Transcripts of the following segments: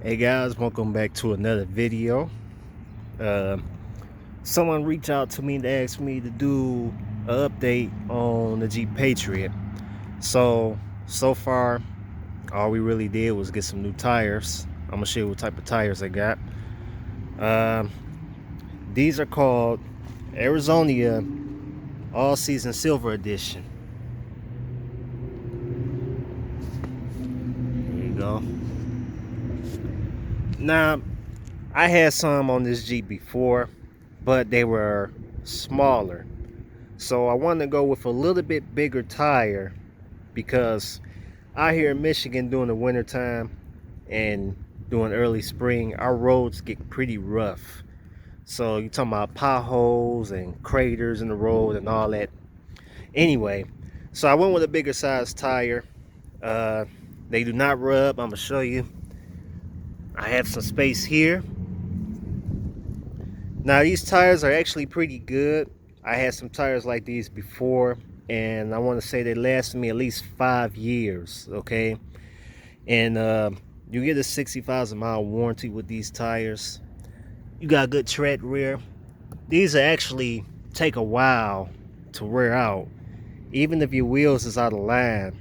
Hey guys, welcome back to another video. Uh, Someone reached out to me to ask me to do an update on the Jeep Patriot. So far, all we really did was get some new tires. I'm gonna show you what type of tires I got. Um, these are called Arizona All Season Silver Edition. There you go. Now, I had some on this Jeep before, but they were smaller. So I wanted to go with a little bit bigger tire because out here in Michigan during the winter time and during early spring, our roads get pretty rough. So you're talking about potholes and craters in the road and all that. Anyway, so I went with a bigger size tire. Uh, they do not rub. I'm gonna show you. I have some space here. Now these tires are actually pretty good. I had some tires like these before, and I want to say they lasted me at least 5 years. Okay, and you get a 60,000 mile warranty with these tires. You got good tread rear. These are actually take a while to wear out. Even if your wheels is out of line,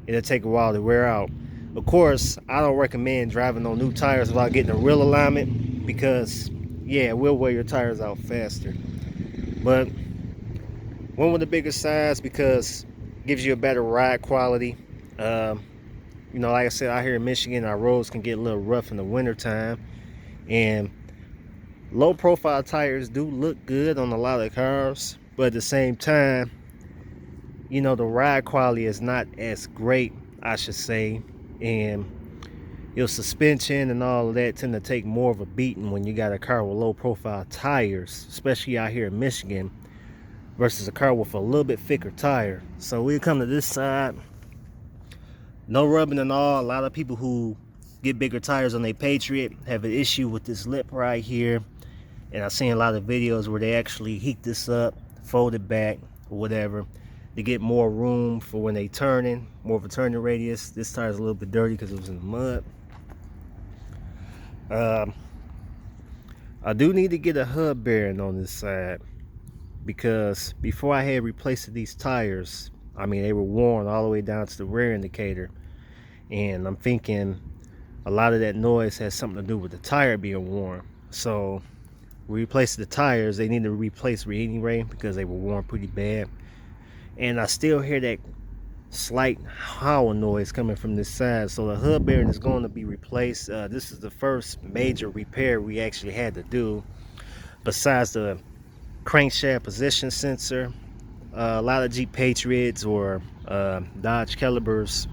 it'll take a while to wear out. Of course, I don't recommend driving on new tires without getting a real alignment because, yeah, it will wear your tires out faster. But one with the bigger size because it gives you a better ride quality. Um, like I said, out here in Michigan, our roads can get a little rough in the winter time, and low profile tires do look good on a lot of cars, but at the same time, the ride quality is not as great, I should say, and your suspension and all of that tend to take more of a beating when you got a car with low profile tires, especially out here in Michigan, versus a car with a little bit thicker tire. So we come to this side, no rubbing and all. A lot of people who get bigger tires on their Patriot have an issue with this lip right here, and I've seen a lot of videos where they actually heat this up, fold it back or whatever to get more room for when they turning, more of a turning radius. This tire is a little bit dirty because it was in the mud. I do need to get a hub bearing on this side because before I had replaced these tires, I mean, they were worn all the way down to the rear indicator, and I'm thinking a lot of that noise has something to do with the tire being worn. So we replaced the tires. They need to replace anyway because they were worn pretty bad, and I still hear that slight howling noise coming from this side. So the hub bearing is going to be replaced. This is the first major repair we actually had to do besides the crankshaft position sensor. A lot of Jeep Patriots or Dodge Calibers,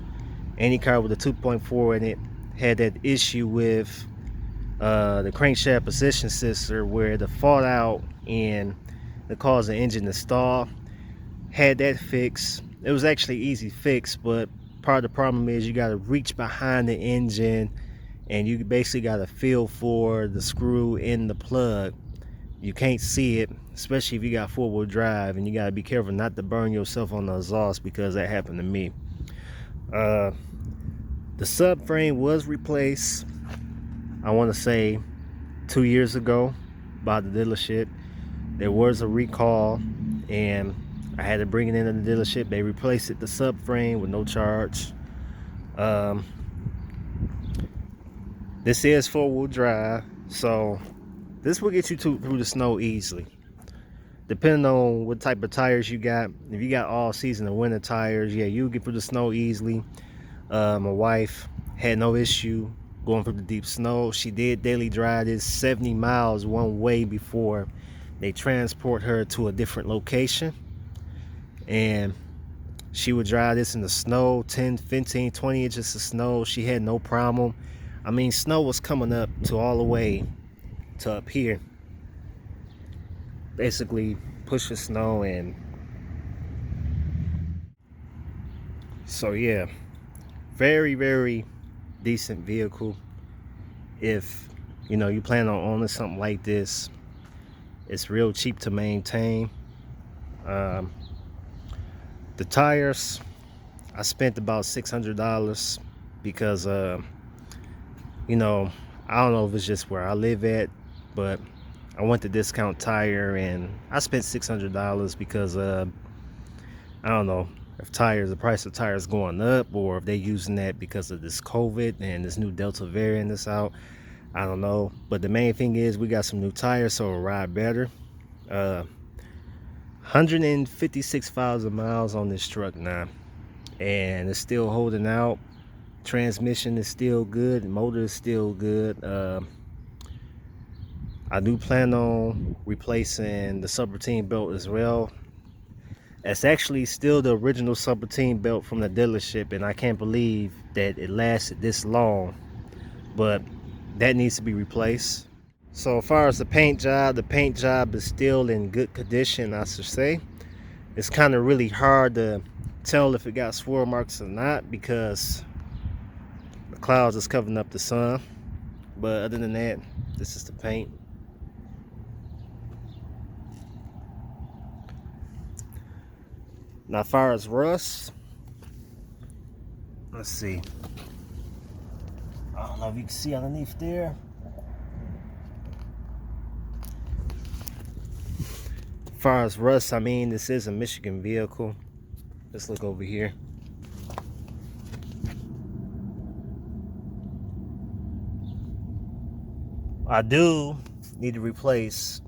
any car with a 2.4 in it, had that issue with the crankshaft position sensor where the fault out and it caused the engine to stall. Had that fixed. It was actually easy fix, but part of the problem is you got to reach behind the engine and you basically got to feel for the screw in the plug. You can't see it, especially if you got four-wheel drive, and you got to be careful not to burn yourself on the exhaust because that happened to me. The subframe was replaced, I want to say 2 years ago by the dealership. There was a recall and I had to bring it into the dealership. They replaced it, the subframe, with no charge. This is four-wheel drive, so this will get you through the snow easily. Depending on what type of tires you got. If you got all season and winter tires, yeah, you'll get through the snow easily. My wife had no issue going through the deep snow. She did daily drive this 70 miles one way before they transport her to a different location, and she would drive this in the snow, 10, 15, 20 inches of snow. She had no problem. I mean, snow was coming up to all the way to up here, basically push the snow. And so yeah, very decent vehicle. If you plan on owning something like this, it's real cheap to maintain. The tires, I spent about $600 because You know, I don't know if it's just where I live at, but I went to Discount Tire and I spent $600 because I don't know if the price of tires going up, or if they using that because of this COVID and this new Delta variant that's out. I don't know, but the main thing is we got some new tires, so it'll ride better. 156,000 miles on this truck now, and it's still holding out. Transmission is still good, motor is still good. I do plan on replacing the subroutine belt as well. It's actually still the original subroutine belt from the dealership, and I can't believe that it lasted this long, but that needs to be replaced. So as far as the paint job is still in good condition, I should say. It's kind of really hard to tell if it got swirl marks or not because the clouds is covering up the sun. But other than that, this is the paint. Now as far as rust, let's see. I don't know if you can see underneath there. As far as rust, I mean, this is a Michigan vehicle. Let's look over here. I do need to replace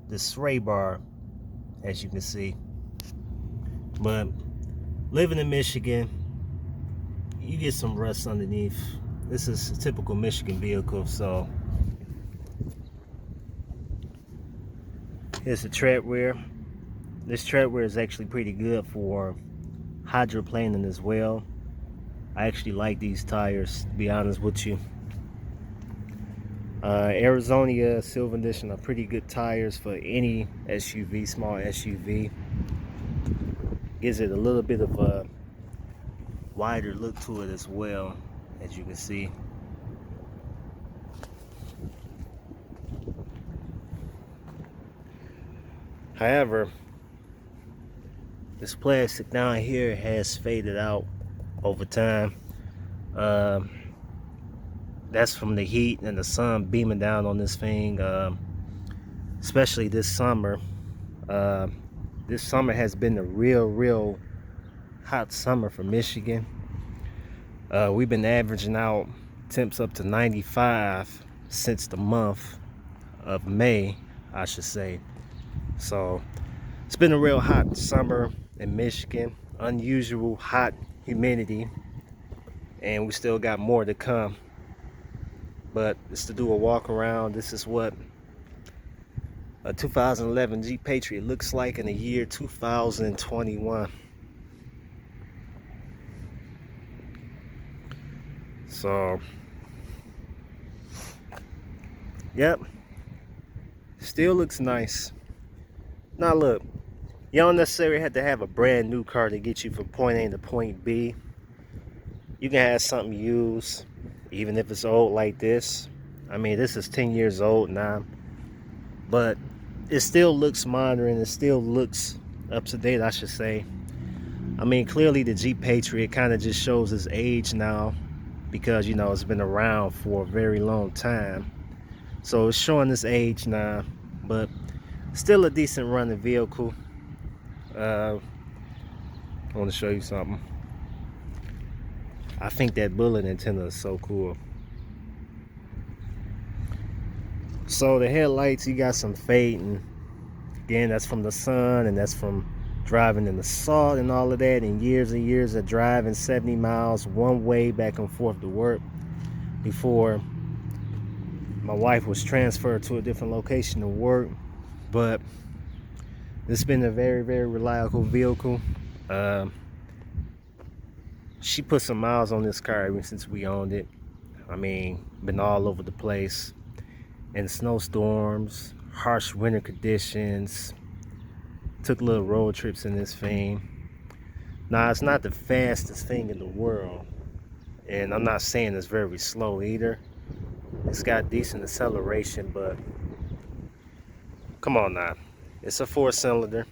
this sway bar, as you can see. But living in Michigan, you get some rust underneath. This is a typical Michigan vehicle, so here's the tread wear. This tread wear is actually pretty good for hydroplaning as well. I actually like these tires, to be honest with you. Arizona Silver Edition are pretty good tires for any SUV, small SUV. Gives it a little bit of a wider look to it as well, as you can see. However, this plastic down here has faded out over time. That's from the heat and the sun beaming down on this thing, especially this summer. This summer has been a real hot summer for Michigan. We've been averaging out temps up to 95 since the month of May, I should say. So it's been a real hot summer in Michigan, unusual hot humidity, and we still got more to come. But it's to do a walk around. This is what a 2011 Jeep Patriot looks like in the year 2021. So, yep, still looks nice. Now look, you don't necessarily have to have a brand new car to get you from point A to point B. You can have something used, even if it's old like this. I mean, this is 10 years old now, but it still looks modern. It still looks up to date, I should say. I mean, clearly the Jeep Patriot kind of just shows its age now because, you know, it's been around for a very long time. So it's showing its age now, but still a decent running vehicle. I want to show you something. I think that bullet antenna is so cool. So the headlights, you got some fading. Again, that's from the sun, and that's from driving in the salt and all of that, and years of driving 70 miles one way back and forth to work before my wife was transferred to a different location to work. But it's been a very reliable vehicle. She put some miles on this car ever since we owned it. I mean, been all over the place in snowstorms, harsh winter conditions. Took little road trips in this thing. Now, it's not the fastest thing in the world, and I'm not saying it's very slow either. It's got decent acceleration, but come on now, it's a 4-cylinder,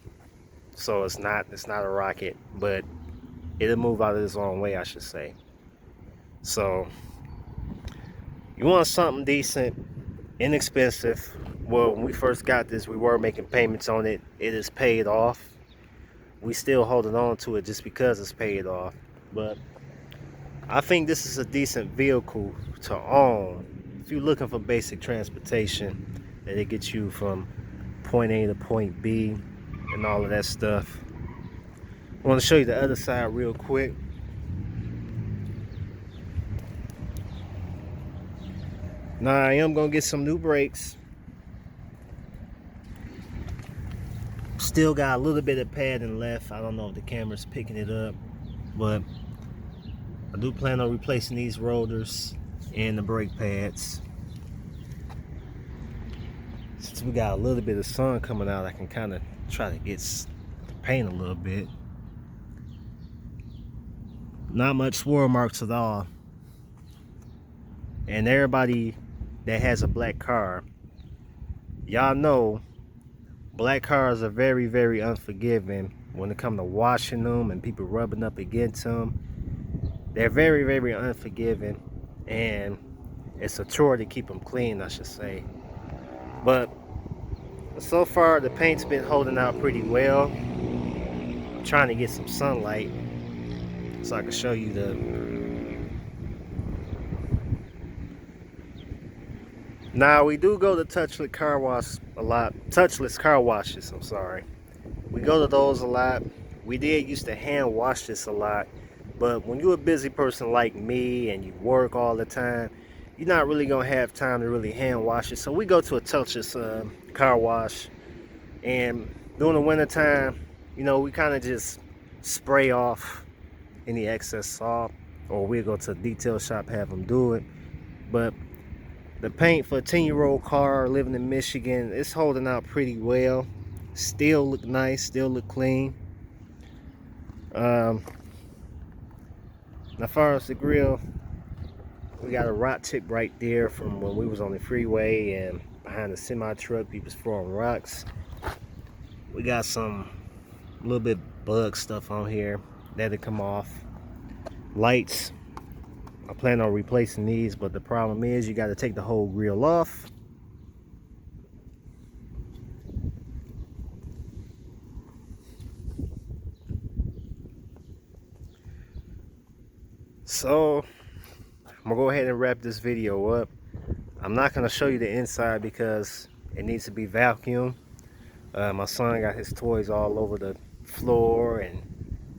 so it's not a rocket, but it'll move out of its own way, I should say. So You want something decent, inexpensive. Well, when we first got this, we were making payments on it. It is paid off. We still holding on to it just because it's paid off. But I think this is a decent vehicle to own if you're looking for basic transportation, that it gets you from point A to point B and all of that stuff. I want to show you the other side real quick. Now I am gonna get some new brakes. Still got a little bit of padding left. I don't know if the camera's picking it up, but I do plan on replacing these rotors and the brake pads. Since we got a little bit of sun coming out, I can kind of try to get the paint a little bit. Not much swirl marks at all. And everybody that has a black car, y'all know black cars are very, very unforgiving when it comes to washing them and people rubbing up against them. They're very, very unforgiving, and it's a chore to keep them clean, I should say. But so far the paint's been holding out pretty well. I'm trying to get some sunlight so I can show you the... Now we do go to touchless car wash a lot. Touchless car washes, I'm sorry. We go to those a lot. We did used to hand wash this a lot, but when you're a busy person like me and you work all the time, you're not really gonna have time to really hand wash it. So we go to a touchless car wash, and during the winter time, you know, we kind of just spray off any excess salt, or we'll go to a detail shop, have them do it. But the paint for a 10-year-old car living in Michigan, it's holding out pretty well. Still look nice, still look clean. As far as the grill, we got a rot tip right there from when we was on the freeway and behind the semi truck, people's throwing rocks. We got some little bit bug stuff on here that'll come off. Lights, I plan on replacing these, but the problem is you got to take the whole grill off. So I'm gonna go ahead and wrap this video up. I'm not gonna show you the inside because it needs to be vacuumed. My son got his toys all over the floor and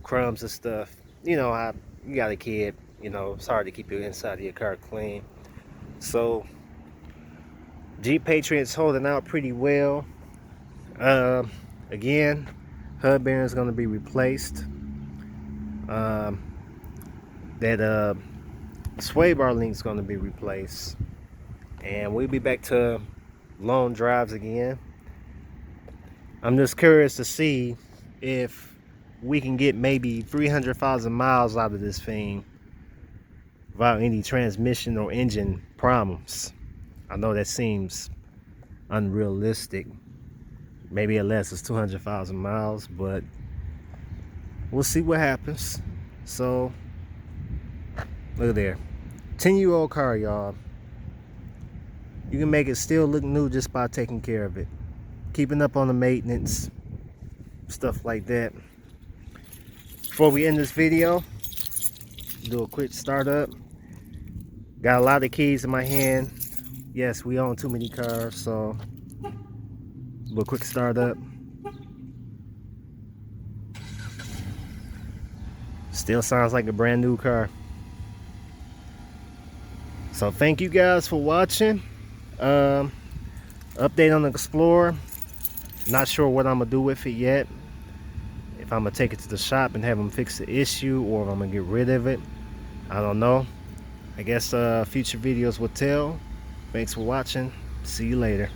crumbs and stuff. You know, you got a kid, you know, it's hard to keep your inside of your car clean. So Jeep Patriot's holding out pretty well. Again, hub bearing is going to be replaced. That sway bar link is going to be replaced, and we'll be back to long drives again. I'm just curious to see if we can get maybe 300,000 miles out of this thing without any transmission or engine problems. I know that seems unrealistic. Maybe it lasts us 200,000 miles, but we'll see what happens. So look there, 10-year-old car, y'all. You can make it still look new just by taking care of it, keeping up on the maintenance, stuff like that. Before we end this video, do a quick startup. Got a lot of keys in my hand. Yes, we own too many cars, so do a quick startup. Still sounds like a brand new car. So thank you guys for watching. Update on the Explorer. Not sure what I'm gonna do with it yet. If I'm gonna take it to the shop and have them fix the issue, or if I'm gonna get rid of it, I don't know. I guess future videos will tell. Thanks for watching. See you later.